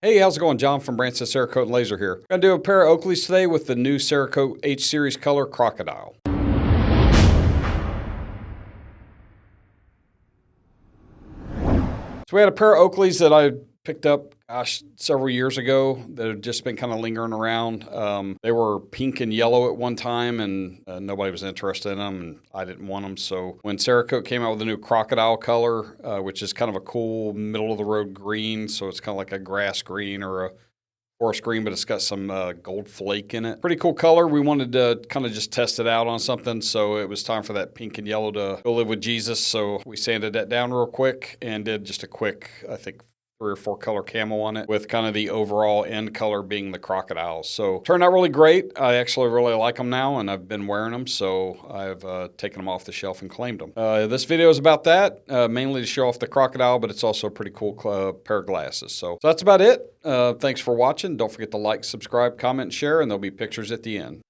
Hey, how's it going? John from Branson Cerakote and Laser here. Gonna do a pair of Oakleys today with the new Cerakote H Series color Crocodile. So we had a pair of Oakleys that I picked up, several years ago that had just been kind of lingering around. They were pink and yellow at one time, and nobody was interested in them, and I didn't want them. So when Cerakote came out with a new Crocodile color, which is kind of a cool middle-of-the-road green, so it's kind of like a grass green or a forest green, but it's got some gold flake in it. Pretty cool color. We wanted to kind of just test it out on something, so it was time for that pink and yellow to go live with Jesus. So we sanded that down real quick and did just a quick, I think, 3 or 4 color camo on it, with kind of the overall end color being the crocodiles. So turned out really great. I actually really like them now, and I've been wearing them, so I've taken them off the shelf and claimed them. This video is about that, mainly to show off the crocodile, but it's also a pretty cool pair of glasses. So that's about it. Thanks for watching. Don't forget to like, subscribe, comment, and share, and there'll be pictures at the end.